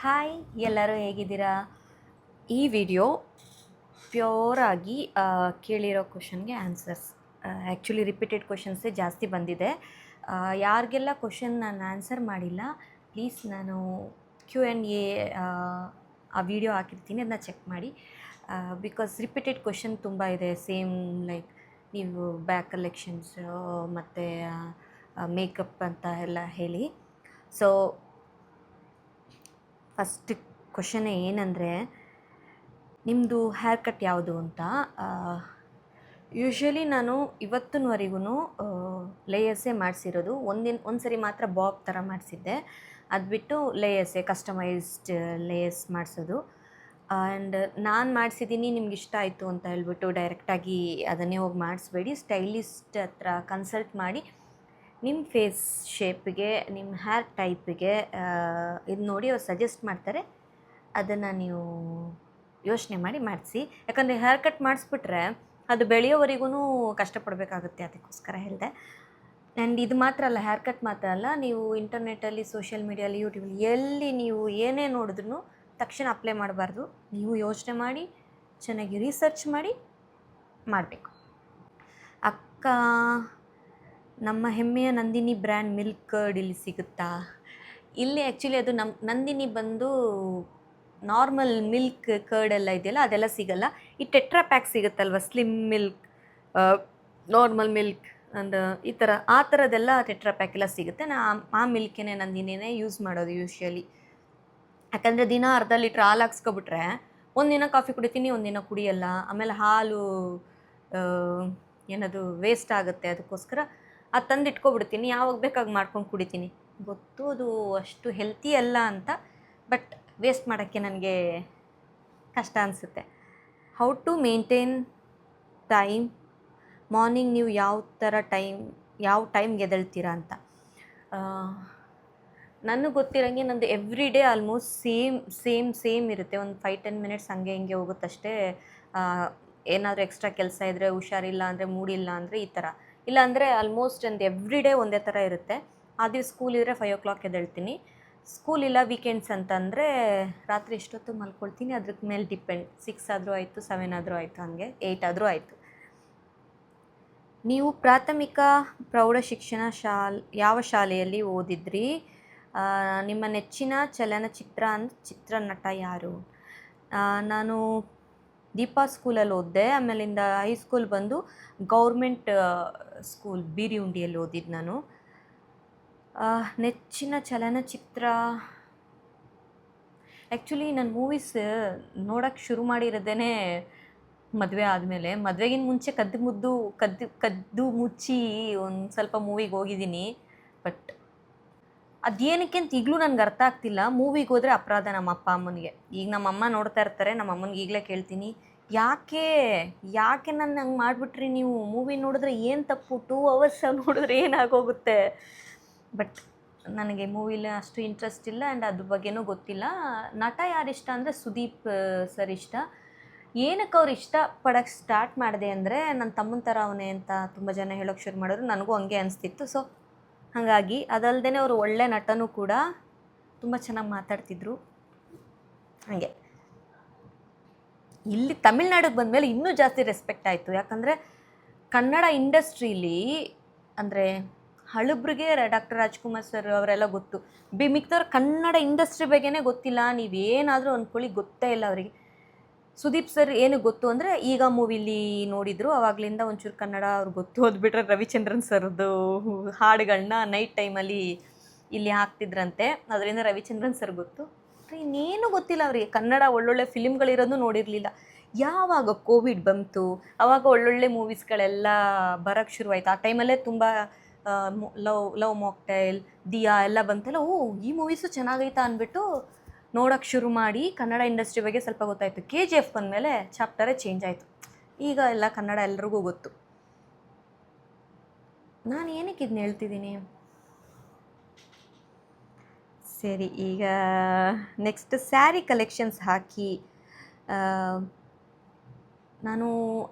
Hi, ಎಲ್ಲರೂ ಹೇಗಿದ್ದೀರಾ? ಈ ವಿಡಿಯೋ ಪ್ಯೂರಾಗಿ ಕೇಳಿರೋ ಕ್ವಶನ್ಗೆ ಆನ್ಸರ್ಸ್. ಆ್ಯಕ್ಚುಲಿ ರಿಪೀಟೆಡ್ ಕ್ವಶನ್ಸೇ ಜಾಸ್ತಿ ಬಂದಿದೆ. ಯಾರಿಗೆಲ್ಲ ಕ್ವಶನ್ ನಾನು ಆನ್ಸರ್ ಮಾಡಿಲ್ಲ, ಪ್ಲೀಸ್ ನಾನು Q&A ಆ ವಿಡಿಯೋ ಹಾಕಿರ್ತೀನಿ, ಅದನ್ನ ಚೆಕ್ ಮಾಡಿ. ಬಿಕಾಸ್ ರಿಪೀಟೆಡ್ ಕ್ವಶನ್ ತುಂಬ ಇದೆ. ಸೇಮ್ ಲೈಕ್ ನೀವು ಬ್ಯಾಕ್ ಕಲೆಕ್ಷನ್ಸ್ ಮತ್ತು ಮೇಕಪ್ ಅಂತ ಎಲ್ಲ ಹೇಳಿ. ಸೊ ಫಸ್ಟ್ ಕ್ವಶನ್ ಏನಂದರೆ, ನಿಮ್ಮದು ಹೇರ್ ಕಟ್ ಯಾವುದು ಅಂತ. ಯೂಶ್ವಲಿ ನಾನು ಇವತ್ತಿನವರೆಗೂ ಲೇಯರ್ಸೇ ಮಾಡಿಸಿರೋದು. ಒಂದು ಸರಿ ಮಾತ್ರ ಬಾಬ್ ಥರ ಮಾಡಿಸಿದ್ದೆ, ಅದು ಬಿಟ್ಟು ಲೇಯರ್ಸೇ, ಕಸ್ಟಮೈಸ್ಡ್ ಲೇಯರ್ಸ್ ಮಾಡಿಸೋದು. ಆ್ಯಂಡ್ ನಾನು ಮಾಡಿಸಿದ್ದೀನಿ, ನಿಮ್ಗೆ ಇಷ್ಟ ಆಯಿತು ಅಂತ ಹೇಳ್ಬಿಟ್ಟು ಡೈರೆಕ್ಟಾಗಿ ಅದನ್ನೇ ಹೋಗಿ ಮಾಡಿಸ್ಬೇಡಿ. ಸ್ಟೈಲಿಸ್ಟ್ ಹತ್ರ ಕನ್ಸಲ್ಟ್ ಮಾಡಿ ನಿಮ್ಮ ಫೇಸ್ ಶೇಪಿಗೆ, ನಿಮ್ಮ ಹೇರ್ ಟೈಪಿಗೆ ಇದು ನೋಡಿ ಅವ್ರು ಸಜೆಸ್ಟ್ ಮಾಡ್ತಾರೆ, ಅದನ್ನು ನೀವು ಯೋಚನೆ ಮಾಡಿ ಮಾಡಿಸಿ. ಯಾಕಂದರೆ ಹೇರ್ ಕಟ್ ಮಾಡಿಸ್ಬಿಟ್ರೆ ಅದು ಬೆಳೆಯೋವರೆಗೂ ಕಷ್ಟಪಡಬೇಕಾಗುತ್ತೆ, ಅದಕ್ಕೋಸ್ಕರ ಹೇಳಿದೆ. ಆ್ಯಂಡ್ ಇದು ಮಾತ್ರ ಅಲ್ಲ, ಹೇರ್ ಕಟ್ ಮಾತ್ರ ಅಲ್ಲ, ನೀವು ಇಂಟರ್ನೆಟ್ಟಲ್ಲಿ, ಸೋಷಿಯಲ್ ಮೀಡಿಯಲ್ಲಿ, ಯೂಟ್ಯೂಬಲ್ಲಿ ಎಲ್ಲಿ ನೀವು ಏನೇ ನೋಡಿದ್ರೂ ತಕ್ಷಣ ಅಪ್ಲೈ ಮಾಡಬಾರ್ದು. ನೀವು ಯೋಚನೆ ಮಾಡಿ ಚೆನ್ನಾಗಿ ರಿಸರ್ಚ್ ಮಾಡಿ ಮಾಡಬೇಕು. ಅಕ್ಕ, ನಮ್ಮ ಹೆಮ್ಮೆಯ ನಂದಿನಿ ಬ್ರ್ಯಾಂಡ್ ಮಿಲ್ಕ್ ಕರ್ಡ್ ಇಲ್ಲಿ ಸಿಗುತ್ತಾ? ಇಲ್ಲಿ ಆ್ಯಕ್ಚುಲಿ ಅದು ನಂದಿನಿ ಬಂದು ನಾರ್ಮಲ್ ಮಿಲ್ಕ್ ಕರ್ಡ್ ಎಲ್ಲ ಇದೆಯಲ್ಲ, ಅದೆಲ್ಲ ಸಿಗಲ್ಲ. ಈ ಟೆಟ್ರಾ ಪ್ಯಾಕ್ ಸಿಗುತ್ತಲ್ವ, slim milk, normal milk and ಈ ಥರ, ಆ ಥರದ್ದೆಲ್ಲ ಟೆಟ್ರಾ ಪ್ಯಾಕ್ ಎಲ್ಲ ಸಿಗುತ್ತೆ. ಆ ಮಿಲ್ಕೇನೆ ನಂದಿನಿನೇ ಯೂಸ್ ಮಾಡೋದು ಯೂಶ್ವಲಿ. ಯಾಕಂದರೆ ದಿನ ಅರ್ಧ ಲೀಟ್ರ್ ಹಾಲು ಹಾಕ್ಸ್ಕೊಬಿಟ್ರೆ ಒಂದಿನ ಕಾಫಿ ಕುಡಿತೀನಿ, ಒಂದಿನ ಕುಡಿಯಲ್ಲ. ಆಮೇಲೆ ಹಾಲು ಏನದು ವೇಸ್ಟ್ ಆಗುತ್ತೆ, ಅದಕ್ಕೋಸ್ಕರ ಅದು ತಂದು ಇಟ್ಕೊಬಿಡ್ತೀನಿ, ಯಾವಾಗ ಬೇಕಾಗಿ ಮಾಡ್ಕೊಂಡು ಕುಡಿತೀನಿ. ಗೊತ್ತು ಅದು ಅಷ್ಟು ಹೆಲ್ತಿ ಅಲ್ಲ ಅಂತ, ಬಟ್ ವೇಸ್ಟ್ ಮಾಡೋಕ್ಕೆ ನನಗೆ ಕಷ್ಟ ಅನಿಸುತ್ತೆ. How to maintain time morning, ನೀವು ಯಾವ ಟೈಮ್ಗೆ ಎದ್ದೇಳ್ತೀರಾ ಅಂತ. ನನಗೆ ಗೊತ್ತಿರೋಂಗೆ ನಂದು ಎವ್ರಿ ಡೇ ಆಲ್ಮೋಸ್ಟ್ ಸೇಮ್ ಇರುತ್ತೆ. ಒಂದು 5-10 ಮಿನಿಟ್ಸ್ ಹಂಗೆ ಹಿಂಗೆ ಹೋಗುತ್ತಷ್ಟೇ. ಏನಾದರೂ ಎಕ್ಸ್ಟ್ರಾ ಕೆಲಸ ಇದ್ದರೆ, ಹುಷಾರಿಲ್ಲ ಅಂದರೆ, ಮೂಡಿಲ್ಲ ಅಂದರೆ ಈ ಥರ. ಇಲ್ಲಾಂದರೆ ಆಲ್ಮೋಸ್ಟ್ ಒಂದು ಎವ್ರಿ ಡೇ ಒಂದೇ ಥರ ಇರುತ್ತೆ. ಆದ್ರೆ ಸ್ಕೂಲ್ ಇದ್ದರೆ 5 o'clock ಎದ್ದೇಳ್ತೀನಿ. ಸ್ಕೂಲ್ ಇಲ್ಲ, ವೀಕೆಂಡ್ಸ್ ಅಂತಂದರೆ ರಾತ್ರಿ ಎಷ್ಟೊತ್ತು ಮಲ್ಕೊಳ್ತೀನಿ, ಅದ್ರ ಮೇಲೆ ಡಿಪೆಂಡ್. 6 ಆದರೂ ಆಯಿತು, 7 ಆದರೂ ಆಯಿತು, ಹಾಗೆ 8 ಆದರೂ ಆಯಿತು. ನೀವು ಪ್ರಾಥಮಿಕ ಪ್ರೌಢ ಶಿಕ್ಷಣ ಯಾವ ಶಾಲೆಯಲ್ಲಿ ಓದಿದ್ರಿ? ನಿಮ್ಮ ನೆಚ್ಚಿನ ಚಿತ್ರನಟ ಯಾರು? ನಾನು ದೀಪಾ ಸ್ಕೂಲಲ್ಲಿ ಓದಿದೆ. ಆಮೇಲಿಂದ ಹೈಸ್ಕೂಲ್ ಬಂದು ಗೌರ್ಮೆಂಟ್ ಸ್ಕೂಲ್ ಬೀರಿಹುಂಡಿಯಲ್ಲಿ ಓದಿದ್ದು ನಾನು. ನೆಚ್ಚಿನ ಚಲನಚಿತ್ರ, ಆ್ಯಕ್ಚುಲಿ ನಾನು ಮೂವೀಸ್ ನೋಡೋಕ್ಕೆ ಶುರು ಮಾಡಿರೋದೇ ಮದುವೆ ಆದಮೇಲೆ. ಮದುವೆಗಿಂತ ಮುಂಚೆ ಕದ್ದು ಮುಚ್ಚಿ ಒಂದು ಸ್ವಲ್ಪ ಮೂವಿಗೆ ಹೋಗಿದ್ದೀನಿ. ಬಟ್ ಅದೇನಕ್ಕೆ ಅಂತ ಈಗಲೂ ನನಗೆ ಅರ್ಥ ಆಗ್ತಿಲ್ಲ. ಮೂವಿಗೆ ಹೋದರೆ ಅಪರಾಧ ನಮ್ಮ ಅಪ್ಪ ಅಮ್ಮನಿಗೆ. ಈಗ ನಮ್ಮ ಅಮ್ಮ ನೋಡ್ತಾ ಇರ್ತಾರೆ, ನಮ್ಮ ಅಮ್ಮನಿಗೆ ಈಗಲೇ ಕೇಳ್ತೀನಿ, ಯಾಕೆ ನನ್ನ ಹಂಗೆ ಮಾಡಿಬಿಟ್ರಿ ನೀವು? ಮೂವಿ ನೋಡಿದ್ರೆ ಏನು ತಪ್ಪು? 2 hours ನೋಡಿದ್ರೆ ಏನಾಗೋಗುತ್ತೆ? ಬಟ್ ನನಗೆ ಮೂವಿಲಿ ಅಷ್ಟು ಇಂಟ್ರೆಸ್ಟ್ ಇಲ್ಲ, ಆ್ಯಂಡ್ ಅದ್ರ ಬಗ್ಗೆನೂ ಗೊತ್ತಿಲ್ಲ. ನಟ ಯಾರಿಷ್ಟ ಅಂದರೆ ಸುದೀಪ್ ಸರ್ ಇಷ್ಟ. ಏನಕ್ಕೆ ಅವ್ರು ಇಷ್ಟಪಡೋಕ್ಕೆ ಸ್ಟಾರ್ಟ್ ಮಾಡಿದೆ ಅಂದರೆ, ನನ್ನ ತಮ್ಮನ ಥರ ಅವನೇ ಅಂತ ತುಂಬ ಜನ ಹೇಳೋಕ್ಕೆ ಶುರು ಮಾಡಿದ್ರು. ನನಗೂ ಹಂಗೆ ಅನಿಸ್ತಿತ್ತು. ಸೊ ಹಾಗಾಗಿ, ಅದಲ್ಲದೆ ಅವರು ಒಳ್ಳೆ ನಟನೂ ಕೂಡ, ತುಂಬ ಚೆನ್ನಾಗಿ ಮಾತಾಡ್ತಿದ್ರು. ಹಾಗೆ ಇಲ್ಲಿ ತಮಿಳ್ನಾಡಿಗೆ ಬಂದಮೇಲೆ ಇನ್ನೂ ಜಾಸ್ತಿ ರೆಸ್ಪೆಕ್ಟ್ ಆಯಿತು. ಯಾಕಂದರೆ ಕನ್ನಡ ಇಂಡಸ್ಟ್ರೀಲಿ ಅಂದರೆ ಹಳಬ್ರಿಗೆ ಡಾಕ್ಟರ್ ರಾಜ್ಕುಮಾರ್ ಸರ್ ಅವರೆಲ್ಲ ಗೊತ್ತು. ಮಿಕ್ದವ್ರು ಕನ್ನಡ ಇಂಡಸ್ಟ್ರಿ ಬಗ್ಗೆನೇ ಗೊತ್ತಿಲ್ಲ. ನೀವೇನಾದರೂ ಅಂದ್ಕೊಳ್ಳಿ, ಗೊತ್ತೇ ಇಲ್ಲ ಅವರಿಗೆ. ಸುದೀಪ್ ಸರ್ ಏನು ಗೊತ್ತು ಅಂದರೆ, ಈಗ ಮೂವಿಲಿ ನೋಡಿದ್ರು, ಆವಾಗಲಿಂದ ಒಂಚೂರು ಕನ್ನಡ ಅವ್ರಿಗೆ ಗೊತ್ತು. ಓದ್ಬಿಟ್ರೆ ರವಿಚಂದ್ರನ್ ಸರ್ದು ಹಾಡುಗಳನ್ನ ನೈಟ್ ಟೈಮಲ್ಲಿ ಇಲ್ಲಿ ಹಾಕ್ತಿದ್ರಂತೆ, ಅದರಿಂದ ರವಿಚಂದ್ರನ್ ಸರ್ ಗೊತ್ತು. ಇನ್ನೇನು ಗೊತ್ತಿಲ್ಲ ಅವರಿಗೆ. ಕನ್ನಡ ಒಳ್ಳೊಳ್ಳೆ ಫಿಲಿಮ್ಗಳಿರೋದು ನೋಡಿರಲಿಲ್ಲ. ಯಾವಾಗ ಕೋವಿಡ್ ಬಂತು, ಆವಾಗ ಒಳ್ಳೊಳ್ಳೆ ಮೂವೀಸ್ಗಳೆಲ್ಲ ಬರೋಕ್ಕೆ ಶುರುವಾಯಿತು. ಆ ಟೈಮಲ್ಲೇ ತುಂಬ ಲವ್ ಮಾಕ್ಟೈಲ್, ದಿಯಾ ಎಲ್ಲ ಬಂತಲ್ಲ, ಈ ಮೂವೀಸು ಚೆನ್ನಾಗೈತಾ ಅಂದ್ಬಿಟ್ಟು ನೋಡೋಕ್ಕೆ ಶುರು ಮಾಡಿ ಕನ್ನಡ ಇಂಡಸ್ಟ್ರಿ ಬಗ್ಗೆ ಸ್ವಲ್ಪ ಗೊತ್ತಾಯಿತು. KGF ಬಂದಮೇಲೆ ಚಾಪ್ಟರೇ ಚೇಂಜ್ ಆಯಿತು. ಈಗ ಎಲ್ಲ ಕನ್ನಡ ಎಲ್ರಿಗೂ ಗೊತ್ತು. ನಾನು ಏನಕ್ಕೆ ಇದನ್ನ ಹೇಳ್ತಿದ್ದೀನಿ? ಸರಿ, ಈಗ ನೆಕ್ಸ್ಟ್ ಸ್ಯಾರಿ ಕಲೆಕ್ಷನ್ಸ್ ಹಾಕಿ. ನಾನು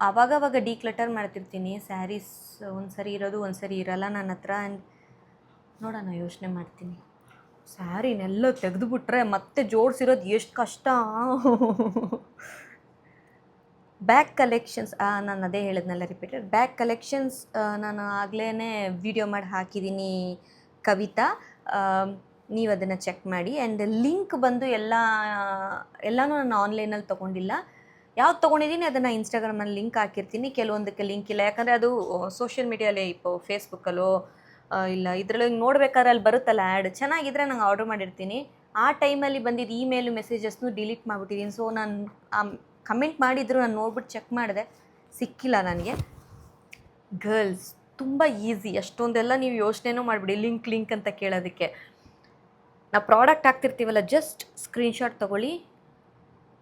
ಆವಾಗವಾಗ ಡಿಕ್ಲಟರ್ ಮಾಡ್ತಿರ್ತೀನಿ. ಸ್ಯಾರೀಸ್ ಒಂದು ಸರಿ ಇರೋದು, ಒಂದು ಸರಿ ಇರೋಲ್ಲ ನನ್ನ ಹತ್ರ. ಆ್ಯಂಡ್ ನೋಡೋಣ, ಯೋಚನೆ ಮಾಡ್ತೀನಿ. ಸ್ಯಾರಿನೆಲ್ಲ ತೆಗೆದುಬಿಟ್ರೆ ಮತ್ತೆ ಜೋಡಿಸಿರೋದು ಎಷ್ಟು ಕಷ್ಟ. ಬ್ಯಾಗ್ ಕಲೆಕ್ಷನ್ಸ್ ನಾನು ಅದೇ ಹೇಳಿದ್ನಲ್ಲ ರಿಪೀಟೆಡ್ ಬ್ಯಾಗ್ ಕಲೆಕ್ಷನ್ಸ್ ನಾನು ಆಗಲೇ ವಿಡಿಯೋ ಮಾಡಿ ಹಾಕಿದ್ದೀನಿ ಕವಿತಾ, ನೀವು ಅದನ್ನು ಚೆಕ್ ಮಾಡಿ. ಆ್ಯಂಡ್ ಲಿಂಕ್ ಬಂದು ಎಲ್ಲನೂ ನಾನು ಆನ್ಲೈನಲ್ಲಿ ತೊಗೊಂಡಿಲ್ಲ, ಯಾವ್ದು ತೊಗೊಂಡಿದ್ದೀನಿ ಅದನ್ನು ಇನ್ಸ್ಟಾಗ್ರಾಮಲ್ಲಿ ಲಿಂಕ್ ಹಾಕಿರ್ತೀನಿ. ಕೆಲವೊಂದಕ್ಕೆ ಲಿಂಕ್ ಇಲ್ಲ, ಯಾಕಂದರೆ ಅದು ಸೋಷಿಯಲ್ ಮೀಡಿಯಾಲೇ ಫೇಸ್ಬುಕ್ಕಲ್ಲೋ ಇಲ್ಲ ಇದರಲ್ಲಿ ನೋಡ್ಬೇಕಾದ್ರೆ ಅಲ್ಲಿ ಬರುತ್ತಲ್ಲ ಆ್ಯಡ್, ಚೆನ್ನಾಗಿದ್ರೆ ನಂಗೆ ಆರ್ಡ್ರ್ ಮಾಡಿರ್ತೀನಿ. ಆ ಟೈಮಲ್ಲಿ ಬಂದಿದ್ದು ಇಮೇಲು ಮೆಸೇಜಸ್ನು ಡಿಲೀಟ್ ಮಾಡಿಬಿಟ್ಟಿದ್ದೀನಿ. ಸೊ ನಾನು ಕಮೆಂಟ್ ಮಾಡಿದ್ರು ನಾನು ನೋಡ್ಬಿಟ್ಟು ಚೆಕ್ ಮಾಡಿದೆ, ಸಿಕ್ಕಿಲ್ಲ ನನಗೆ. ಗರ್ಲ್ಸ್ ತುಂಬ ಈಸಿ, ಅಷ್ಟೊಂದೆಲ್ಲ ನೀವು ಯೋಚನೆನೂ ಮಾಡಿಬಿಡಿ ಲಿಂಕ್ ಅಂತ ಕೇಳೋದಕ್ಕೆ. ನಾವು ಪ್ರಾಡಕ್ಟ್ ಹಾಕ್ತಿರ್ತೀವಲ್ಲ, ಜಸ್ಟ್ ಸ್ಕ್ರೀನ್ಶಾಟ್ ತೊಗೊಳ್ಳಿ,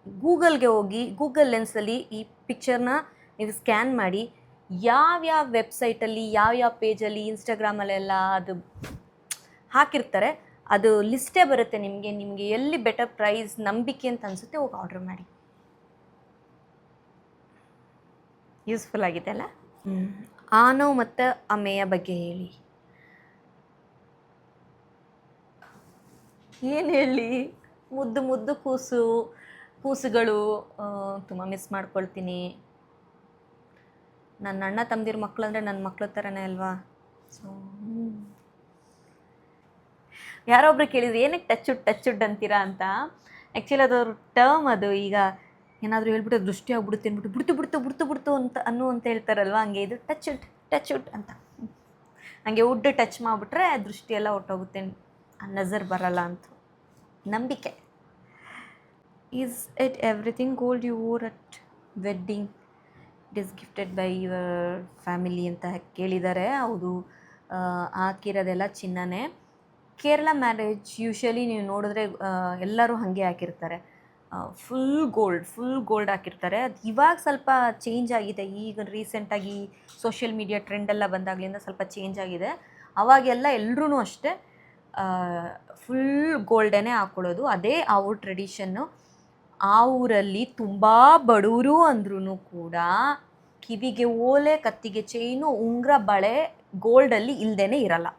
ಗೂಗಲ್ಗೆ ಹೋಗಿ ಗೂಗಲ್ ಲೆನ್ಸಲ್ಲಿ ಈ ಪಿಕ್ಚರ್ನ ನೀವು ಸ್ಕ್ಯಾನ್ ಮಾಡಿ, ಯಾವ್ಯಾವ ವೆಬ್ಸೈಟಲ್ಲಿ ಯಾವ್ಯಾವ ಪೇಜಲ್ಲಿ ಇನ್ಸ್ಟಾಗ್ರಾಮಲ್ಲೆಲ್ಲ ಅದು ಹಾಕಿರ್ತಾರೆ ಅದು ಲಿಸ್ಟೇ ಬರುತ್ತೆ ನಿಮಗೆ ಎಲ್ಲಿ ಬೆಟರ್ ಪ್ರೈಸ್ ನಂಬಿಕೆ ಅಂತ ಅನಿಸುತ್ತೆ ಹೋಗಿ ಆರ್ಡ್ರ್ ಮಾಡಿ. ಯೂಸ್ಫುಲ್ ಆಗಿದೆ ಅಲ್ಲ. ಆನವ್ ಮತ್ತು ಅಮೆಯ ಬಗ್ಗೆ ಹೇಳಿ. ಏನು ಹೇಳಿ, ಮುದ್ದು ಕೂಸುಗಳು ತುಂಬ ಮಿಸ್ ಮಾಡ್ಕೊಳ್ತೀನಿ. ನನ್ನ ಅಣ್ಣ ತಮ್ಮದಿರ ಮಕ್ಕಳು ಅಂದರೆ ನನ್ನ ಮಕ್ಕಳ ಥರನೇ ಅಲ್ವಾ. ಸೊ ಯಾರೊಬ್ರು ಕೇಳಿದ್ರು ಏನಕ್ಕೆ ಟಚ್ ಅಂತೀರಾ ಅಂತ. ಆ್ಯಕ್ಚುಲಿ ಅದವ್ರ ಟರ್ಮ್ ಅದು. ಈಗ ಏನಾದರೂ ಹೇಳ್ಬಿಟ್ಟು ದೃಷ್ಟಿ ಆಗ್ಬಿಡುತ್ತೆ ಅಂದ್ಬಿಟ್ಟು ಬಿಡ್ತು ಅಂತ ಹೇಳ್ತಾರಲ್ವ, ಹಂಗೆ ಇದು ಟಚ್ ಉಟ್ ಅಂತ. ಹಂಗೆ ವುಡ್ ಟಚ್ ಮಾಡಿಬಿಟ್ರೆ ದೃಷ್ಟಿ ಎಲ್ಲ ಹೊಟ್ಟೋಗುತ್ತೆ, ನಜರ್ ಬರಲ್ಲ ಅಂತ ನಂಬಿಕೆ. Is it everything gold you wore at wedding it is gifted by your family ಅಂತ ಕೇಳಿದ್ದಾರೆ. ಹೌದು, ಹಾಕಿರೋದೆಲ್ಲ ಚಿನ್ನನೇ. ಕೇರಳ ಮ್ಯಾರೇಜ್ ಯೂಶ್ವಲಿ ನೀವು ನೋಡಿದ್ರೆ ಎಲ್ಲರೂ ಹಾಗೆ ಹಾಕಿರ್ತಾರೆ, ಫುಲ್ ಗೋಲ್ಡ್ ಹಾಕಿರ್ತಾರೆ. ಅದು ಇವಾಗ ಸ್ವಲ್ಪ ಚೇಂಜ್ ಆಗಿದೆ, ಈಗ ರೀಸೆಂಟಾಗಿ ಸೋಷಿಯಲ್ ಮೀಡಿಯಾ ಟ್ರೆಂಡೆಲ್ಲ ಬಂದಾಗಲಿಂದ ಸ್ವಲ್ಪ ಚೇಂಜ್ ಆಗಿದೆ. ಅವಾಗೆಲ್ಲ ಎಲ್ಲರೂ ಅಷ್ಟೇ ಫುಲ್ ಗೋಲ್ಡನ್ನೇ ಹಾಕ್ಕೊಳ್ಳೋದು, ಅದೇ ಅವ್ರ ಟ್ರೆಡಿಷನ್ನು. ಆ ಊರಲ್ಲಿ ತುಂಬ ಬಡವರು ಅಂದ್ರೂ ಕೂಡ ಕಿವಿಗೆ ಓಲೆ, ಕತ್ತಿಗೆ ಚೈನು, ಉಂಗುರ, ಬಳೆ ಗೋಲ್ಡಲ್ಲಿ ಇಲ್ಲದೇ ಇರಲ್ಲ,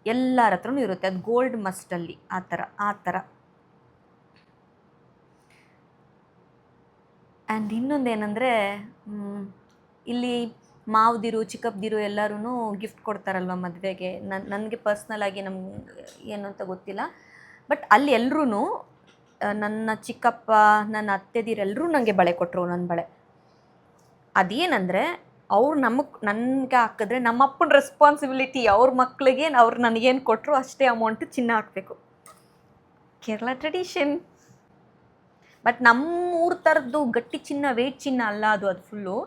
ಎಲ್ಲರ ಹತ್ರನೂ ಇರುತ್ತೆ. ಅದು ಗೋಲ್ಡ್ ಮಸ್ಟಲ್ಲಿ ಆ ಥರ. ಆ್ಯಂಡ್ ಇನ್ನೊಂದೇನೆಂದರೆ, ಇಲ್ಲಿ ಮಾವದಿರು ಚಿಕ್ಕಪ್ಪದಿರು ಎಲ್ಲರೂ ಗಿಫ್ಟ್ ಕೊಡ್ತಾರಲ್ವ ಮದುವೆಗೆ. ನನಗೆ ಪರ್ಸ್ನಲಾಗಿ ಏನು ಅಂತ ಗೊತ್ತಿಲ್ಲ, ಬಟ್ ಅಲ್ಲಿ ಎಲ್ಲರೂ ನನ್ನ ಚಿಕ್ಕಪ್ಪ ನನ್ನ ಅತ್ತೆದಿರೆಲ್ಲರೂ ನನಗೆ ಬಳೆ ಕೊಟ್ಟರು, ನನ್ನ ಬಳೆ. ಅದೇನೆಂದರೆ ಅವ್ರು ನನಗೆ ಹಾಕಿದ್ರೆ ನಮ್ಮಪ್ಪನ ರೆಸ್ಪಾನ್ಸಿಬಿಲಿಟಿ, ಅವ್ರ ಮಕ್ಕಳಿಗೆ ಅವ್ರು ನನಗೇನು ಕೊಟ್ಟರು ಅಷ್ಟೇ ಅಮೌಂಟು ಚಿನ್ನ ಹಾಕಬೇಕು. ಕೇರಳ ಟ್ರೆಡಿಷನ್. ಬಟ್ ನಮ್ಮೂರ ಥರದ್ದು ಗಟ್ಟಿ ಚಿನ್ನ, ವೆಯ್ಟ್ ಚಿನ್ನ ಅಲ್ಲ ಅದು ಫುಲ್ಲು.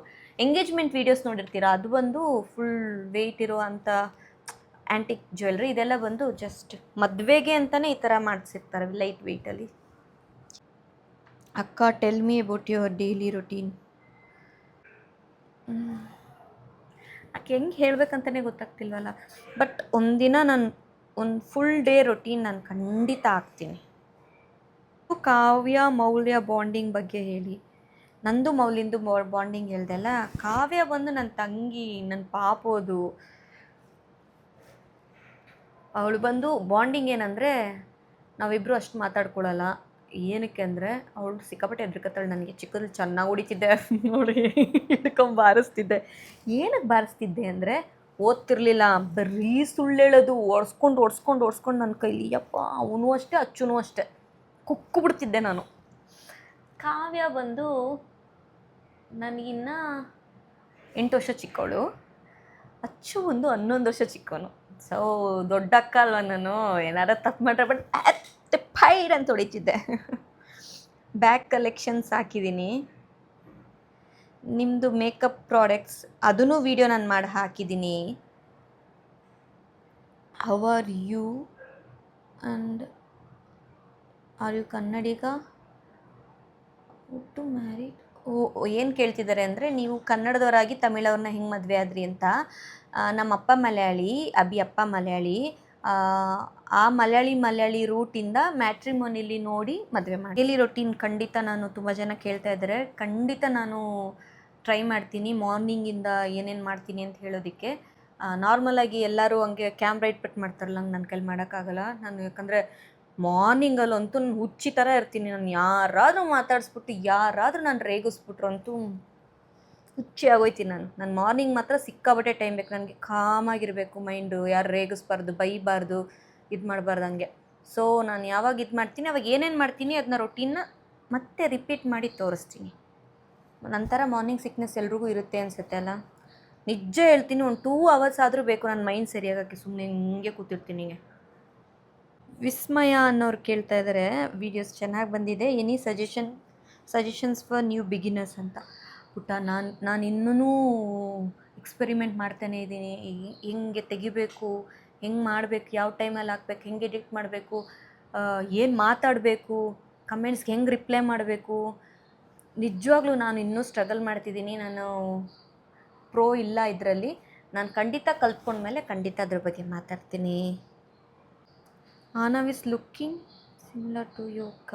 ಎಂಗೇಜ್ಮೆಂಟ್ ವೀಡಿಯೋಸ್ ನೋಡಿರ್ತೀರ, ಅದು ಬಂದು ಫುಲ್ ವೆಯ್ಟ್ ಇರೋ ಅಂಥ ಆ್ಯಂಟಿಕ್ ಜ್ಯುವೆಲ್ರಿ. ಇದೆಲ್ಲ ಬಂದು ಜಸ್ಟ್ ಮದುವೆಗೆ ಅಂತಲೇ ಈ ಥರ ಮಾಡಿಸಿರ್ತಾರೆ ಲೈಟ್ ವೆಯ್ಟಲ್ಲಿ. ಅಕ್ಕ, tell me about your daily routine. ಆಕೆ ಹೆಂಗೆ ಹೇಳ್ಬೇಕಂತಲೇ ಗೊತ್ತಾಗ್ತಿಲ್ವಲ್ಲ, ಬಟ್ ಒಂದಿನ ನಾನು ಒಂದು ಫುಲ್ ಡೇ ರೊಟೀನ್ ನಾನು ಖಂಡಿತ ಹಾಕ್ತೀನಿ. ಕಾವ್ಯ ಮೌಲ್ಯ ಬಾಂಡಿಂಗ್ ಬಗ್ಗೆ ಹೇಳಿ. ನಂದು ಮೌಲ್ಯಂದು ಬಾಂಡಿಂಗ್ ಹೇಳ್ದೆ ಅಲ್ಲ, ಕಾವ್ಯ ಬಂದು ನನ್ನ ತಂಗಿ, ನನ್ನ ಪಾಪೋದು. ಅವಳು ಬಂದು ಬಾಂಡಿಂಗ್ ಏನಂದರೆ, ನಾವಿಬ್ಬರು ಅಷ್ಟು ಮಾತಾಡ್ಕೊಳ್ಳಲ್ಲ. ಏನಕ್ಕೆ ಅಂದರೆ ಅವಳು ಸಿಕ್ಕಾಪಟ್ಟೆ ಹೆದ್ರಿಕತ್ತಾಳೆ ನನಗೆ. ಚಿಕ್ಕದಲ್ಲಿ ಚೆನ್ನಾಗಿ ಹೊಡಿತಿದ್ದೆ ನೋಡಿ, ಹಿಡ್ಕೊಂಡು ಬಾರಿಸ್ತಿದ್ದೆ. ಏನಕ್ಕೆ ಬಾರಿಸ್ತಿದ್ದೆ ಅಂದರೆ, ಓದ್ತಿರ್ಲಿಲ್ಲ, ಬರೀ ಸುಳ್ಳು ಹೇಳೋದು, ಓಡಿಸ್ಕೊಂಡು ನನ್ನ ಕೈಲಿ. ಯಪ್ಪ, ಅವನು ಅಷ್ಟೇ ಅಚ್ಚುನೂ ಅಷ್ಟೇ, ಕುಕ್ಕು ಬಿಡ್ತಿದ್ದೆ ನಾನು. ಕಾವ್ಯ ಬಂದು ನನಗಿನ್ನ 8 ವರ್ಷ ಚಿಕ್ಕವಳು, ಅಚ್ಚು ಒಂದು 11 ವರ್ಷ ಚಿಕ್ಕವನು. ಸೊ ದೊಡ್ಡ ಅಕ್ಕ ಅಲ್ವ ನಾನು, ಏನಾರ ತಪ್ಪು ಮಾಡ್ರೆ ಬಟ್ ಫೈಡ್ ಅಂತ ಹೊಡಿತಿದ್ದೆ. ಬ್ಯಾಗ್ ಕಲೆಕ್ಷನ್ಸ್ ಹಾಕಿದ್ದೀನಿ. ನಿಮ್ಮದು ಮೇಕಪ್ ಪ್ರಾಡಕ್ಟ್ಸ್ ಅದೂ ವಿಡಿಯೋ ನಾನು ಮಾಡಿ ಹಾಕಿದ್ದೀನಿ. How are you and are you Kannadiga to marry. ಏನು ಕೇಳ್ತಿದ್ದಾರೆ ಅಂದರೆ, ನೀವು ಕನ್ನಡದವರಾಗಿ ತಮಿಳವ್ರನ್ನ ಹೆಂಗೆ ಮದುವೆ ಆದ್ರಿ ಅಂತ. ನಮ್ಮ ಅಪ್ಪ ಮಲಯಾಳಿ, ಅಬ್ಬಿ ಅಪ್ಪ ಮಲಯಾಳಿ. ಆ ಮಲಯಾಳಿ ರೂಟಿಂದ ಮ್ಯಾಟ್ರಿಮೋನಿಲಿ ನೋಡಿ ಮದುವೆ ಮಾಡಿ. ಡೈಲಿ ರೊಟೀನ್ ಖಂಡಿತ ನಾನು, ತುಂಬ ಜನ ಕೇಳ್ತಾ ಇದ್ದಾರೆ, ಖಂಡಿತ ನಾನು ಟ್ರೈ ಮಾಡ್ತೀನಿ ಮಾರ್ನಿಂಗಿಂದ ಏನೇನು ಮಾಡ್ತೀನಿ ಅಂತ ಹೇಳೋದಕ್ಕೆ. ನಾರ್ಮಲಾಗಿ ಎಲ್ಲರೂ ಹಂಗೆ ಕ್ಯಾಮ್ರಾ ಇಟ್ಬಿಟ್ಟು ಮಾಡ್ತಾರಲ್ಲ, ಹಂಗೆ ನನ್ನ ಕೈಲಿ ಮಾಡೋಕ್ಕಾಗಲ್ಲ. ನಾನು ಯಾಕಂದರೆ ಮಾರ್ನಿಂಗಲ್ಲಂತೂ ಹುಚ್ಚಿ ಥರ ಇರ್ತೀನಿ. ನಾನು ಯಾರಾದರೂ ಮಾತಾಡಿಸ್ಬಿಟ್ಟು ಯಾರಾದರೂ ನಾನು ರೇಗಿಸ್ಬಿಟ್ರು ಅಂತೂ ಹುಚ್ಚಿ ಆಗೋಯ್ತೀನಿ ನಾನು. ಮಾರ್ನಿಂಗ್ ಮಾತ್ರ ಸಿಕ್ಕಾಬಟ್ಟೆ ಟೈಮ್ ಬೇಕು ನನಗೆ. ಕಾಮಾಗಿರಬೇಕು ಮೈಂಡು, ಯಾರು ರೇಗಿಸ್ಬಾರ್ದು, ಬೈಬಾರ್ದು, ಇದು ಮಾಡಬಾರ್ದು ಹಂಗೆ. ಸೊ ನಾನು ಯಾವಾಗ ಇದು ಮಾಡ್ತೀನಿ ಅವಾಗ ಏನೇನು ಮಾಡ್ತೀನಿ ಅದನ್ನ ರೊಟೀನ್ನ ಮತ್ತೆ ರಿಪೀಟ್ ಮಾಡಿ ತೋರಿಸ್ತೀನಿ. ನಂತರ ಮಾರ್ನಿಂಗ್ ಸಿಕ್ನೆಸ್ ಎಲ್ರಿಗೂ ಇರುತ್ತೆ ಅನಿಸುತ್ತೆ ಅಲ್ಲ. ನಿಜ ಹೇಳ್ತೀನಿ, ಒಂದು 2 ಅವರ್ಸ್ ಆದರೂ ಬೇಕು ನನ್ನ ಮೈಂಡ್ ಸರಿಯಾಗಕ್ಕೆ. ಸುಮ್ಮನೆ ಹಿಂಗೆ ಕೂತಿರ್ತೀನಿ. ವಿಸ್ಮಯ ಅನ್ನೋರು ಕೇಳ್ತಾ ಇದ್ದಾರೆ, ವೀಡಿಯೋಸ್ ಚೆನ್ನಾಗಿ ಬಂದಿದೆ, any suggestions for new beginners ಅಂತ. ಪುಟ್ಟ, ನಾನು ಇನ್ನೂ ಎಕ್ಸ್ಪೆರಿಮೆಂಟ್ ಮಾಡ್ತಾನೇ ಇದ್ದೀನಿ. ಹೆಂಗೆ ತೆಗಿಬೇಕು, ಹೆಂಗೆ ಮಾಡಬೇಕು, ಯಾವ ಟೈಮಲ್ಲಿ ಹಾಕ್ಬೇಕು, ಹೆಂಗೆ ಎಡಿಟ್ ಮಾಡಬೇಕು, ಏನು ಮಾತಾಡಬೇಕು, ಕಮೆಂಟ್ಸ್ಗೆ ಹೆಂಗೆ ರಿಪ್ಲೈ ಮಾಡಬೇಕು. ನಿಜವಾಗ್ಲೂ ನಾನು ಇನ್ನೂ ಸ್ಟ್ರಗಲ್ ಮಾಡ್ತಿದ್ದೀನಿ. ನಾನು ಪ್ರೋ ಇಲ್ಲ ಇದರಲ್ಲಿ. ನಾನು ಖಂಡಿತ ಕಲ್ತ್ಕೊಂಡ್ಮೇಲೆ ಖಂಡಿತ ಅದ್ರ ಬಗ್ಗೆ ಮಾತಾಡ್ತೀನಿ. ಆನವ್ ಇಸ್ ಲುಕ್ಕಿಂಗ್ ಸಿಮಿಲರ್ ಟು ಯೋಗ.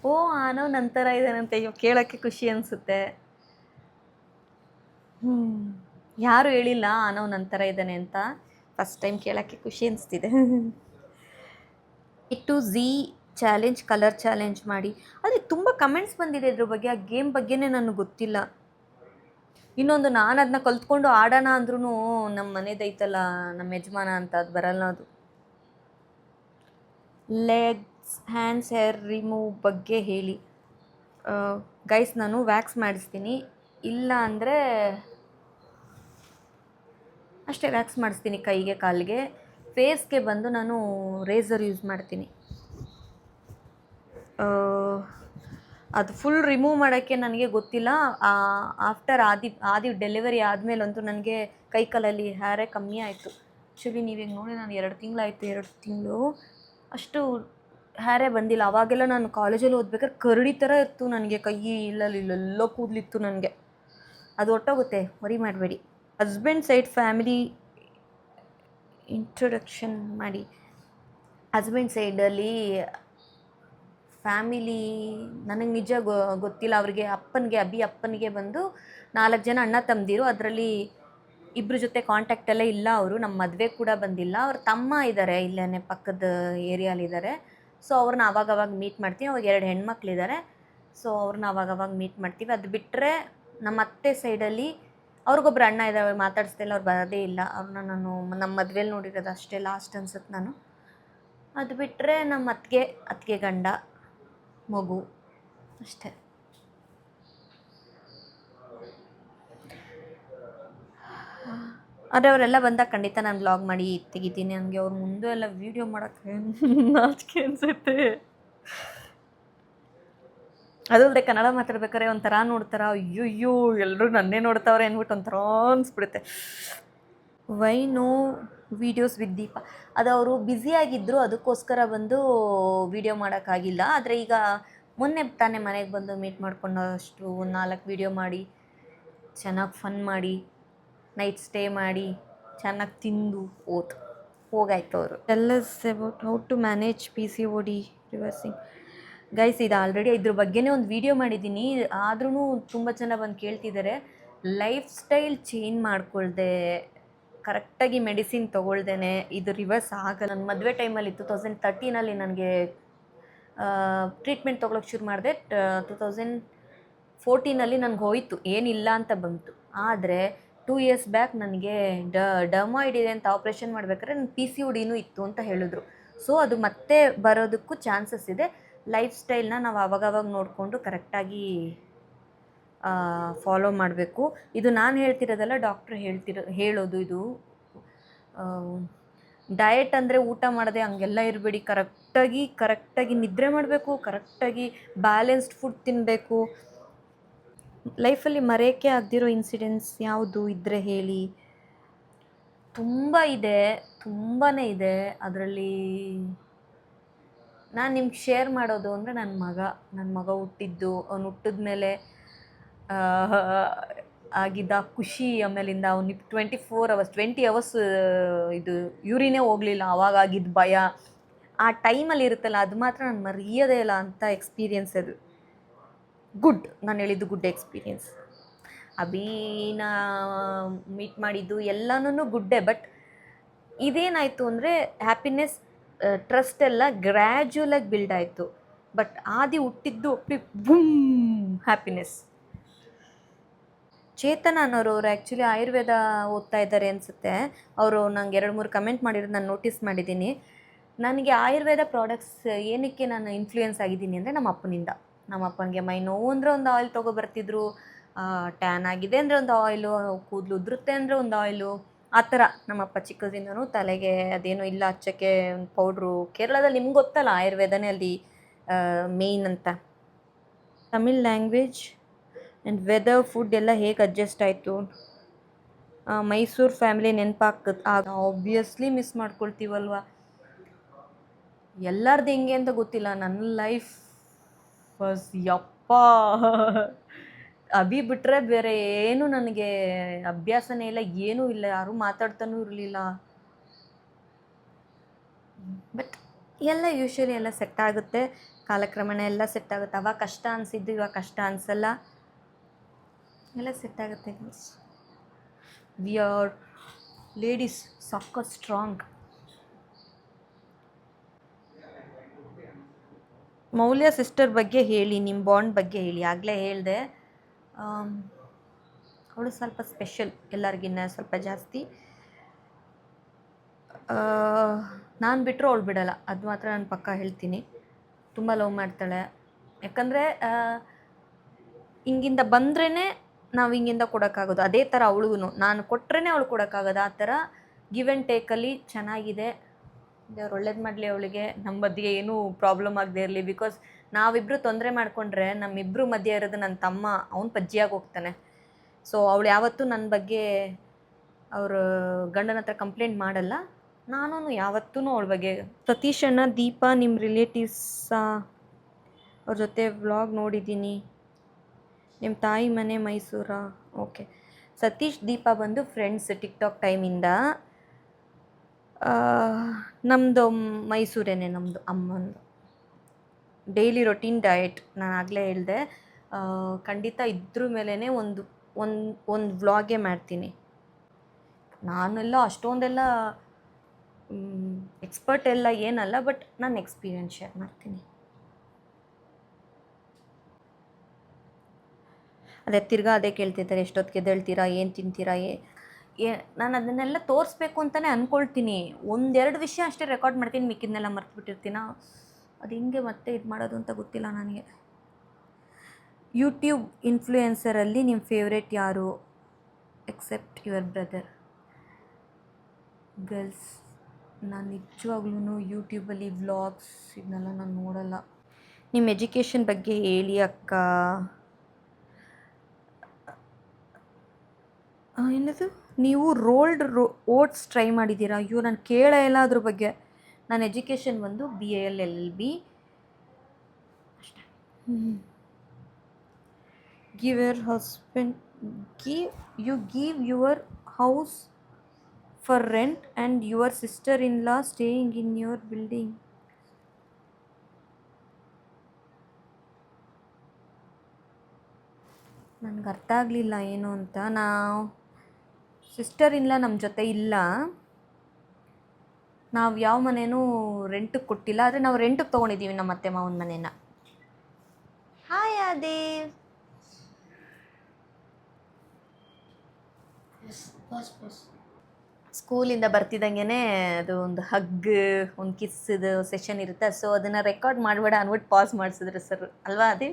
ಓ, ಆನವ್ ನಂತರ ಇದ್ದಾನಂತೆ. ಅಯ್ಯೋ, ಕೇಳೋಕ್ಕೆ ಖುಷಿ ಅನಿಸುತ್ತೆ. ಯಾರು ಹೇಳಿಲ್ಲ ಆನವ್ ನಂತರ ಇದ್ದಾನೆ ಅಂತ. ಫಸ್ಟ್ ಟೈಮ್ ಕೇಳೋಕ್ಕೆ ಖುಷಿ ಅನಿಸ್ತಿದೆ. ಇಟ್ಟು ಝೀ ಚಾಲೆಂಜ್, ಕಲರ್ ಚಾಲೆಂಜ್ ಮಾಡಿ. ಆದರೆ ತುಂಬ ಕಮೆಂಟ್ಸ್ ಬಂದಿದೆ ಇದ್ರ ಬಗ್ಗೆ. ಆ ಗೇಮ್ ಬಗ್ಗೆನೇ ನನಗೆ ಗೊತ್ತಿಲ್ಲ. ಇನ್ನೊಂದು, ನಾನು ಅದನ್ನ ಕಲ್ತ್ಕೊಂಡು ಆಡೋಣ ಅಂದ್ರೂ ನಮ್ಮ ಮನೆದೈತಲ್ಲ, ನಮ್ಮ ಯಜಮಾನ ಅಂತ, ಅದು ಬರಲ್ಲ. ಅದು ಲೆಗ್ಸ್, ಹ್ಯಾಂಡ್ಸ್, ಹೇರ್ ರಿಮೂವ್ ಬಗ್ಗೆ ಹೇಳಿ ಗೈಸ್. ನಾನು ವ್ಯಾಕ್ಸ್ ಮಾಡಿಸ್ತೀನಿ, ಇಲ್ಲ ಅಂದರೆ ಅಷ್ಟೇ ವ್ಯಾಕ್ಸ್ ಮಾಡಿಸ್ತೀನಿ ಕೈಗೆ, ಕಾಲಿಗೆ. ಫೇಸ್ಗೆ ಬಂದು ನಾನು ರೇಸರ್ ಯೂಸ್ ಮಾಡ್ತೀನಿ. ಅದು ಫುಲ್ ರಿಮೂವ್ ಮಾಡೋಕ್ಕೆ ನನಗೆ ಗೊತ್ತಿಲ್ಲ. ಆಫ್ಟರ್ ಆದಿ ಡೆಲಿವರಿ ಆದಮೇಲಂತೂ ನನಗೆ ಕೈ ಕಾಲಲ್ಲಿ ಹೇರೇ ಕಮ್ಮಿ ಆಯಿತು. ಆ್ಯಕ್ಚುಲಿ ನೀವೀಗ ನೋಡಿ, ನಾನು 2 ತಿಂಗಳಾಯಿತು, 2 ತಿಂಗಳು ಅಷ್ಟು ಹೇರೇ ಬಂದಿಲ್ಲ. ಅವಾಗೆಲ್ಲ ನಾನು ಕಾಲೇಜಲ್ಲಿ ಓದ್ಬೇಕಾದ್ರೆ ಕರಡಿ ಥರ ಇತ್ತು ನನಗೆ ಕೈ. ಇಲ್ಲೆಲ್ಲೋ ಕೂದಲಿತ್ತು ನನಗೆ. ಅದು ಹೊಟ್ಟೋಗುತ್ತೆ, ವರಿ ಮಾಡಬೇಡಿ. ಹಸ್ಬೆಂಡ್ ಸೈಡ್ ಫ್ಯಾಮಿಲಿ ಇಂಟ್ರೊಡಕ್ಷನ್ ಮಾಡಿ. ಹಸ್ಬೆಂಡ್ ಸೈಡಲ್ಲಿ ಫ್ಯಾಮಿಲಿ ನನಗೆ ನಿಜ ಗೊತ್ತಿಲ್ಲ. ಅವ್ರಿಗೆ ಅಪ್ಪನಿಗೆ ಬಂದು 4 ಜನ ಅಣ್ಣ ತಮ್ಮದಿರು. ಅದರಲ್ಲಿ 2 ಜೊತೆ ಕಾಂಟ್ಯಾಕ್ಟಲ್ಲೇ ಇಲ್ಲ ಅವರು. ನಮ್ಮ ಮದುವೆ ಕೂಡ ಬಂದಿಲ್ಲ. ಅವ್ರ ತಮ್ಮ ಇದ್ದಾರೆ, ಇಲ್ಲೇ ಪಕ್ಕದ ಏರಿಯಾಲಿದ್ದಾರೆ. ಸೊ ಅವ್ರನ್ನ ಆವಾಗವಾಗ ಮೀಟ್ ಮಾಡ್ತೀವಿ. ಅವಾಗ 2 ಹೆಣ್ಮಕ್ಳಿದ್ದಾರೆ. ಸೊ ಅವ್ರನ್ನ ಆವಾಗವಾಗ ಮೀಟ್ ಮಾಡ್ತೀವಿ. ಅದು ಬಿಟ್ಟರೆ ನಮ್ಮ ಅತ್ತೆ ಸೈಡಲ್ಲಿ ಅವ್ರಿಗೊಬ್ರು ಅಣ್ಣ ಇದ್ದಾರೆ, ಮಾತಾಡಿಸ್ತಾ ಇಲ್ಲ, ಅವ್ರು ಬರೋದೇ ಇಲ್ಲ. ಅವ್ರನ್ನ ನಾನು ನಮ್ಮ ಮದುವೆಲಿ ನೋಡಿರೋದು ಅಷ್ಟೇ, ಲಾಸ್ಟ್ ಅನ್ಸುತ್ತೆ ನಾನು. ಅದು ಬಿಟ್ಟರೆ ನಮ್ಮ ಅತ್ತಿಗೆ ಗಂಡ, ಮಗು, ಅಷ್ಟೇ. ಆದರೆ ಅವರೆಲ್ಲ ಬಂದಾಗ ಖಂಡಿತ ನಾನು ವ್ಲಾಗ್ ಮಾಡಿ ತೆಗಿತೀನಿ. ನನಗೆ ಅವ್ರ ಮುಂದೆ ಎಲ್ಲ ವೀಡಿಯೋ ಮಾಡೋಕ್ಕೆ ನಾಚಿಕೆ ಅನಿಸುತ್ತೆ. ಅದಲ್ಲದೆ ಕನ್ನಡ ಮಾತಾಡ್ಬೇಕಾದ್ರೆ ಒಂಥರ ನೋಡ್ತಾರ, ಅಯ್ಯೋ ಎಲ್ಲರೂ ನನ್ನೇ ನೋಡ್ತಾವ್ರೆ ಅಂದ್ಬಿಟ್ಟು ಒಂಥರ ಅನಿಸ್ಬಿಡುತ್ತೆ. ವೈ ನೋ ವೀಡಿಯೋಸ್ ವಿತ್ ದೀಪ. ಅದು ಅವರು ಬ್ಯುಸಿಯಾಗಿದ್ದರು, ಅದಕ್ಕೋಸ್ಕರ ಬಂದು ವೀಡಿಯೋ ಮಾಡೋಕ್ಕಾಗಿಲ್ಲ. ಆದರೆ ಈಗ ಮೊನ್ನೆ ತಾನೇ ಮನೆಗೆ ಬಂದು ಮೀಟ್ ಮಾಡ್ಕೊಂಡು ಅಷ್ಟು 4 ವೀಡಿಯೋ ಮಾಡಿ, ಚೆನ್ನಾಗಿ ಫನ್ ಮಾಡಿ, ನೈಟ್ ಸ್ಟೇ ಮಾಡಿ, ಚೆನ್ನಾಗಿ ತಿಂದು ಹೋಗಾಯ್ತು ಅವರು. Tell us about how to manage PCOD reversing. Guys, ಇದು ಆಲ್ರೆಡಿ ಇದ್ರ ಬಗ್ಗೆನೇ ಒಂದು ವೀಡಿಯೋ ಮಾಡಿದ್ದೀನಿ. ಆದ್ರೂ ತುಂಬ ಜನ ಬಂದು ಕೇಳ್ತಿದ್ದಾರೆ. ಲೈಫ್ ಸ್ಟೈಲ್ ಚೇಂಜ್ ಮಾಡ್ಕೊಳ್ದೆ, ಕರೆಕ್ಟಾಗಿ ಮೆಡಿಸಿನ್ ತೊಗೊಳ್ದೇನೆ ಇದು ರಿವರ್ಸ್ ಆಗಲ್ಲ. ನನ್ನ ಮದುವೆ ಟೈಮಲ್ಲಿ 2013 ನನಗೆ ಟ್ರೀಟ್ಮೆಂಟ್ ತೊಗೊಳಕ್ಕೆ ಶುರು ಮಾಡಿದೆ. 2014 ನನಗೆ ಹೋಯಿತು, ಏನಿಲ್ಲ ಅಂತ ಬಂತು. ಆದರೆ 2 ಇಯರ್ಸ್ ಬ್ಯಾಕ್ ನನಗೆ ಡರ್ಮಾಯ್ಡ್ ಇದೆ ಅಂತ ಆಪ್ರೇಷನ್ ಮಾಡ್ಬೇಕಾದ್ರೆ ನನ್ನ PCODನೂ ಇತ್ತು ಅಂತ ಹೇಳಿದ್ರು. ಸೊ ಅದು ಮತ್ತೆ ಬರೋದಕ್ಕೂ ಚಾನ್ಸಸ್ ಇದೆ. ಲೈಫ್ ಸ್ಟೈಲ್ನ ನಾವು ಆವಾಗವಾಗ ನೋಡಿಕೊಂಡು ಕರೆಕ್ಟಾಗಿ ಫಾಲೋ ಮಾಡಬೇಕು. ಇದು ನಾನು ಹೇಳ್ತಿರೋದಲ್ಲ, ಡಾಕ್ಟ್ರ್ ಹೇಳೋದು ಇದು. ಡಯಟ್ ಅಂದರೆ ಊಟ ಮಾಡದೆ ಹಂಗೆಲ್ಲ ಇರಬೇಡಿ. ಕರೆಕ್ಟಾಗಿ ನಿದ್ರೆ ಮಾಡಬೇಕು, ಕರೆಕ್ಟಾಗಿ ಬ್ಯಾಲೆನ್ಸ್ಡ್ ಫುಡ್ ತಿನ್ನಬೇಕು. ಲೈಫಲ್ಲಿ ಮರೆಯೋಕ್ಕೆ ಆಗದಿರೋ ಇನ್ಸಿಡೆಂಟ್ಸ್ ಯಾವುದು ಇದ್ದರೆ ಹೇಳಿ. ತುಂಬಾ ಇದೆ. ಅದರಲ್ಲಿ ನಾನು ನಿಮ್ಗೆ ಶೇರ್ ಮಾಡೋದು ಅಂದರೆ ನನ್ನ ಮಗ ಹುಟ್ಟಿದ್ದು, ಅವ್ನು ಹುಟ್ಟಿದ ಮೇಲೆ ಆಗಿದ್ದ ಖುಷಿ. ಆಮೇಲಿಂದ ಅವ್ನಿಗೆ 20 ಅವರ್ಸ್ ಇದು ಯೂರಿನೇ ಹೋಗಲಿಲ್ಲ. ಆವಾಗಿದ್ದ ಭಯ, ಆ ಟೈಮಲ್ಲಿ ಇರುತ್ತಲ್ಲ, ಅದು ಮಾತ್ರ ನಾನು ಮರೆಯೋದೇ ಇಲ್ಲ ಅಂತ ಎಕ್ಸ್ಪೀರಿಯೆನ್ಸ್ ಅದು. ನಾನು ಹೇಳಿದ್ದು ಗುಡ್ ಎಕ್ಸ್ಪೀರಿಯೆನ್ಸ್. ಅಭಿನ ಮೀಟ್ ಮಾಡಿದ್ದು ಎಲ್ಲನೂ ಗುಡ್ಡೆ. ಬಟ್ ಇದೇನಾಯಿತು ಅಂದರೆ ಹ್ಯಾಪಿನೆಸ್ ಟ್ರಸ್ಟ್ ಎಲ್ಲ ಗ್ರ್ಯಾಜುವಲಾಗಿ ಬಿಲ್ಡ್ ಆಯಿತು. ಬಟ್ ಆದಿ ಹುಟ್ಟಿದ್ದು ಒಪ್ಪಿ ಬೂಮ್ ಹ್ಯಾಪಿನೆಸ್. ಚೇತನ ಅನ್ನೋರು ಅವರು ಆ್ಯಕ್ಚುಲಿ ಆಯುರ್ವೇದ ಓದ್ತಾ ಇದ್ದಾರೆ ಅನಿಸುತ್ತೆ. ಅವರು ನಂಗೆ 2-3 ಕಮೆಂಟ್ ಮಾಡಿರೋದು ನಾನು ನೋಟಿಸ್ ಮಾಡಿದ್ದೀನಿ. ನನಗೆ ಆಯುರ್ವೇದ ಪ್ರಾಡಕ್ಟ್ಸ್ ಏನಕ್ಕೆ ನಾನು ಇನ್ಫ್ಲೂಯೆನ್ಸ್ ಆಗಿದ್ದೀನಿ ಅಂದರೆ ನಮ್ಮ ಅಪ್ಪನಿಂದ. ನಮ್ಮ ಅಪ್ಪನಿಗೆ ಮೈ ನೋವು ಅಂದರೆ ಒಂದು ಆಯಿಲ್ ತೊಗೊಬರ್ತಿದ್ರು, ಟ್ಯಾನ್ ಆಗಿದೆ ಅಂದರೆ ಒಂದು ಆಯಿಲು, ಕೂದಲು ಉದುರುತ್ತೆ ಅಂದರೆ ಒಂದು ಆಯಿಲು, ಆ ಥರ ನಮ್ಮಪ್ಪ ಚಿಕ್ಕದಿಂದನೂ ತಲೆಗೆ ಅದೇನೋ ಇಲ್ಲ ಹಚ್ಚೋಕ್ಕೆ ಒಂದು ಪೌಡ್ರು. ಕೇರಳದಲ್ಲಿ ನಿಮ್ಗೆ ಗೊತ್ತಲ್ಲ ಆಯುರ್ವೇದನೇ ಅಲ್ಲಿ ಮೇಯ್ನ್ ಅಂತ. Tamil language and weather food ಎಲ್ಲ ಹೇಗೆ ಅಡ್ಜಸ್ಟ್ ಆಯಿತು? ಮೈಸೂರು ಫ್ಯಾಮಿಲಿ ನೆನಪಾಗ್ತದೆ. ಆಬ್ವಿಯಸ್ಲಿ ಮಿಸ್ ಮಾಡ್ಕೊಳ್ತೀವಲ್ವ. ಎಲ್ಲರದ್ದು ಹೆಂಗೆ ಅಂತ ಗೊತ್ತಿಲ್ಲ, ನನ್ನ ಲೈಫ್ ವಾಸ್ ಯಪ್ಪ. ಅಭಿ ಬಿಟ್ಟರೆ ಬೇರೆ ಏನು ನನಗೆ ಅಭ್ಯಾಸನೇ ಇಲ್ಲ, ಏನೂ ಇಲ್ಲ, ಯಾರೂ ಮಾತಾಡ್ತಾನೂ ಇರಲಿಲ್ಲ. ಬಟ್ ಎಲ್ಲ ಯೂಶ್ವಲಿ ಎಲ್ಲ ಸೆಟ್ ಆಗುತ್ತೆ, ಕಾಲಕ್ರಮೇಣ ಎಲ್ಲ ಸೆಟ್ ಆಗುತ್ತೆ. ಅವಾಗ ಕಷ್ಟ ಅನಿಸಿದ್ದು ಇವಾಗ ಕಷ್ಟ ಅನಿಸಲ್ಲ, ಎಲ್ಲ ಸೆಟ್ ಆಗುತ್ತೆ. ವಿ ಆರ್ ಲೇಡೀಸ್ ಸಕ್ಕ ಸ್ಟ್ರಾಂಗ್. ಮೌಲ್ಯ ಸಿಸ್ಟರ್ ಬಗ್ಗೆ ಹೇಳಿ, ನಿಮ್ಮ ಬಾಂಡ್ ಬಗ್ಗೆ ಹೇಳಿ. ಆಗಲೇ ಹೇಳಿದೆ, ಅವಳು ಸ್ವಲ್ಪ ಸ್ಪೆಷಲ್, ಎಲ್ಲರಿಗಿನ್ನ ಸ್ವಲ್ಪ ಜಾಸ್ತಿ. ನಾನು ಬಿಟ್ಟರು ಅವಳು ಬಿಡಲ್ಲ, ಅದು ಮಾತ್ರ ನಾನು ಪಕ್ಕ ಹೇಳ್ತೀನಿ. ತುಂಬ ಲವ್ ಮಾಡ್ತಾಳೆ. ಯಾಕಂದರೆ ಹಿಂಗಿಂದ ಬಂದ್ರೇ ನಾವು ಹಿಂಗಿಂದ ಕೊಡೋಕ್ಕಾಗೋದು. ಅದೇ ಥರ ಅವಳಿಗೂ ನಾನು ಕೊಟ್ರೇ ಅವಳು ಕೊಡೋಕ್ಕಾಗೋದು. ಆ ಥರ ಗಿವ್ ಆ್ಯಂಡ್ ಟೇಕಲ್ಲಿ ಚೆನ್ನಾಗಿದೆ. ದೇವ್ರು ಒಳ್ಳೇದು ಮಾಡಲಿ ಅವಳಿಗೆ, ನಮ್ಮ ಮಧ್ಯೆ ಏನೂ ಪ್ರಾಬ್ಲಮ್ ಆಗದೆ ಇರಲಿ. ಬಿಕಾಸ್ ನಾವಿಬ್ಬರು ತೊಂದರೆ ಮಾಡಿಕೊಂಡ್ರೆ ನಮ್ಮಿಬ್ಬರು ಮಧ್ಯೆ ಇರೋದು ನನ್ನ ತಮ್ಮ, ಅವ್ನು ಪಜ್ಜಿಯಾಗಿ ಹೋಗ್ತಾನೆ. ಸೊ ಅವಳು ಯಾವತ್ತೂ ನನ್ನ ಬಗ್ಗೆ ಅವ್ರ ಗಂಡನ ಹತ್ರ ಕಂಪ್ಲೇಂಟ್ ಮಾಡಲ್ಲ, ನಾನು ಯಾವತ್ತೂ ಅವಳ ಬಗ್ಗೆ. ಸತೀಶ್ ಅಣ್ಣ, ದೀಪಾ ನಿಮ್ಮ ರಿಲೇಟಿವ್ಸಾ? ಅವ್ರ ಜೊತೆ ವ್ಲಾಗ್ ನೋಡಿದ್ದೀನಿ. ನಿಮ್ಮ ತಾಯಿ ಮನೆ ಮೈಸೂರಾ? ಓಕೆ. ಸತೀಶ್ ದೀಪಾ ಬಂದು ಫ್ರೆಂಡ್ಸ್ ಟಿಕ್ಟಾಕ್ ಟೈಮಿಂದ. ನಮ್ಮದು ಮೈಸೂರೇನೆ, ನಮ್ಮದು ಅಮ್ಮಂದು. ಡೈಲಿ ರೊಟೀನ್ ಡಯಟ್ ನಾನು ಆಗಲೇ ಹೇಳಿದೆ. ಖಂಡಿತ ಇದ್ರ ಮೇಲೇ ಒಂದು ವ್ಲಾಗೇ ಮಾಡ್ತೀನಿ. ನಾನೆಲ್ಲ ಅಷ್ಟೊಂದೆಲ್ಲ ಎಕ್ಸ್ಪರ್ಟ್ ಎಲ್ಲ ಏನಲ್ಲ, ಬಟ್ ನಾನು ಎಕ್ಸ್ಪೀರಿಯನ್ಸ್ ಶೇರ್ ಮಾಡ್ತೀನಿ. ಅದೇ ತಿರ್ಗಾ ಅದೇ ಕೇಳ್ತಿರ್ತಾರೆ, ಎಷ್ಟೊತ್ತಿಗೆ ಎದ್ದೇಳ್ತೀರಾ, ಏನು ತಿಂತೀರಾ, ನಾನು ಅದನ್ನೆಲ್ಲ ತೋರಿಸ್ಬೇಕು ಅಂತಲೇ ಅಂದ್ಕೊಳ್ತೀನಿ. 1-2 ವಿಷಯ ಅಷ್ಟೇ ರೆಕಾರ್ಡ್ ಮಾಡ್ತೀನಿ, ಮಿಕ್ಕಿದ್ನೆಲ್ಲ ಮರ್ತುಬಿಟ್ಟಿರ್ತೀನ. ಅದು ಹಿಂಗೆ ಮತ್ತೆ ಇದು ಮಾಡೋದು ಅಂತ ಗೊತ್ತಿಲ್ಲ ನನಗೆ. ಯೂಟ್ಯೂಬ್ ಇನ್ಫ್ಲೂಯೆನ್ಸರಲ್ಲಿ ನಿಮ್ಮ ಫೇವ್ರೇಟ್ ಯಾರು ಎಕ್ಸೆಪ್ಟ್ ಯುವರ್ ಬ್ರದರ್? ಗರ್ಲ್ಸ್, ನಾನು ನಿಜವಾಗ್ಲೂ ಯೂಟ್ಯೂಬಲ್ಲಿ ವ್ಲಾಗ್ಸ್ ಇದನ್ನೆಲ್ಲ ನಾನು ನೋಡಲ್ಲ. ನಿಮ್ಮ ಎಜುಕೇಷನ್ ಬಗ್ಗೆ ಹೇಳಿ ಅಕ್ಕ. ಏನದು, ನೀವು ರೋಲ್ಡ್ ಓಟ್ಸ್ ಟ್ರೈ ಮಾಡಿದ್ದೀರಾ? ಅಯ್ಯೋ ನಾನು ಕೇಳೇ ಇಲ್ಲ ಅದ್ರ ಬಗ್ಗೆ. ನನ್ನ ಎಜುಕೇಷನ್ ಬಂದು BAL LLB ಅಷ್ಟೇ. Give your house for rent and your sister in law staying in your building. ನನಗೆ ಅರ್ಥ ಆಗಲಿಲ್ಲ ಏನು ಅಂತ. ನಾವು ಸಿಸ್ಟರ್ ಇಲ್ಲ ನಮ್ಮ ಜೊತೆ ಇಲ್ಲ, ನಾವು ಯಾವ ಮನೇನೂ ರೆಂಟಿಗೆ ಕೊಟ್ಟಿಲ್ಲ. ಆದರೆ ನಾವು ರೆಂಟಿಗೆ ತೊಗೊಂಡಿದ್ದೀವಿ ನಮ್ಮ ಅತ್ತೆ ಮಾವನ ಮನೇನ. ಹಾಯ್ ಆದೇವ್. ಸ್ಕೂಲಿಂದ ಬರ್ತಿದ್ದಂಗೆ ಅದು ಒಂದು ಹಗ್, ಒಂದು ಕಿಸ್ಸದು ಸೆಷನ್ ಇರುತ್ತೆ. ಸೊ ಅದನ್ನು ರೆಕಾರ್ಡ್ ಮಾಡಬೇಡ ಅಂದ್ಬಿಟ್ಟು ಪಾಸ್ ಮಾಡಿಸಿದ್ರು ಸರ್, ಅಲ್ವಾ ಅದೇ?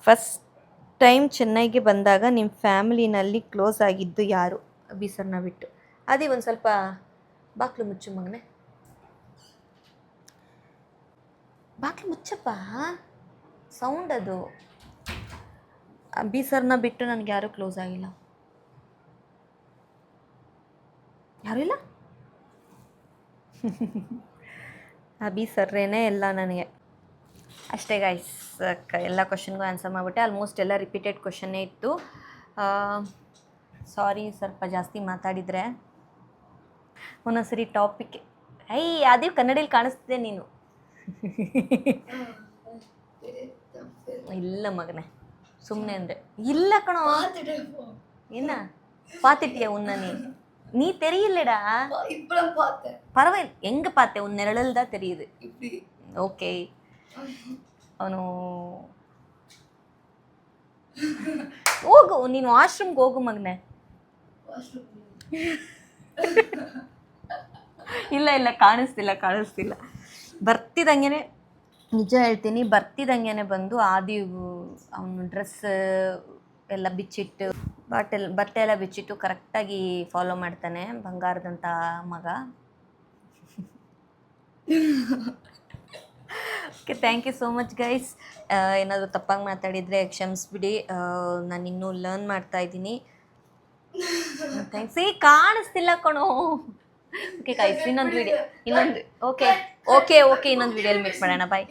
ಫಸ್ಟ್ ಟೈಮ್ ಚೆನ್ನೈಗೆ ಬಂದಾಗ ನಿಮ್ಮ ಫ್ಯಾಮಿಲಿನಲ್ಲಿ ಕ್ಲೋಸ್ ಆಗಿದ್ದು ಯಾರು? ಅಭಿ ಸರ್ನ ಬಿಟ್ಟು. ಅದೇ ಒಂದು ಸ್ವಲ್ಪ ಬಾಕ್ಲು ಮುಚ್ಚು ಮಗನೆ, ಬಾಕ್ಲು ಮುಚ್ಚಪ್ಪ, ಸೌಂಡ್ ಅದು. ಅಭಿ ಸರ್ನ ಬಿಟ್ಟು ನನಗೆ ಯಾರೂ ಕ್ಲೋಸ್ ಆಗಿಲ್ಲ. ಯಾರೂ ಇಲ್ಲ. ಅಭಿ ಸರ್ರೇನೇ ಎಲ್ಲ ನನಗೆ. ಅಷ್ಟೇ ಗೈಸ್, ಎಲ್ಲ ಕ್ವಶನ್ಗೂ ಆನ್ಸರ್ ಮಾಡಿಬಿಟ್ಟೆ. ಆಲ್ಮೋಸ್ಟ್ ಎಲ್ಲ ರಿಪೀಟೆಡ್ ಕ್ವಶನ್ನೇ ಇತ್ತು. ಸಾರಿ ಸ್ವಲ್ಪ ಜಾಸ್ತಿ ಮಾತಾಡಿದರೆ. ಒಂದೊಂದ್ಸರಿ ಟಾಪಿಕ್ ಅದೇ ಕನ್ನಡಲ್ಲಿ ಕಾಣಿಸ್ತಿದೆ ನೀನು. ಇಲ್ಲ ಮಗನೇ, ಸುಮ್ಮನೆ ಅಂದೆ. ಇಲ್ಲ ಕಣೋ. பார்த்துட்டேன் என்ன பார்த்துட்டியா உன்னை நீ தெரியலடா. இப்பதான் பார்த்தேன். பரவாயில்ல, எங்க பார்த்தேன்? உன் நிழல் தான் தெரியுது. இப்படி ಓಕೆ. ಅವನು ಹೋಗು, ನೀನು ವಾಶ್ರೂಮ್ಗೆ ಹೋಗು ಮಗನೆ. ಇಲ್ಲ ಇಲ್ಲ, ಕಾಣಿಸ್ತಿಲ್ಲ. ಬರ್ತಿದ್ದಂಗೆನೆ, ನಿಜ ಹೇಳ್ತೀನಿ, ಬರ್ತಿದ್ದಂಗೆನೆ ಬಂದು ಆದಿ ಅವನು ಡ್ರೆಸ್ ಎಲ್ಲ ಬಿಚ್ಚಿಟ್ಟು, ಬಟ್ಟೆ ಎಲ್ಲ ಬಿಚ್ಚಿಟ್ಟು ಕರೆಕ್ಟಾಗಿ ಫಾಲೋ ಮಾಡ್ತಾನೆ, ಬಂಗಾರದಂಥ ಮಗ. Okay, thank you so much guys. ಏನಾದರೂ ತಪ್ಪಾಗಿ ಮಾತಾಡಿದರೆ ಕ್ಷಮಿಸ್ಬಿಡಿ, ನಾನು ಇನ್ನೂ ಲರ್ನ್ ಮಾಡ್ತಾ ಇದ್ದೀನಿ. ಥ್ಯಾಂಕ್ಸ್. ಕಾಣಿಸ್ತಿಲ್ಲ ಕಣೋ. ಓಕೆ ಗೈಸ್, ಇನ್ನೊಂದು ವಿಡಿಯೋ ಇನ್ನೊಂದು ವಿಡಿಯೋಲಿ ಮೀಟ್ ಮಾಡೋಣ. ಬಾಯ್.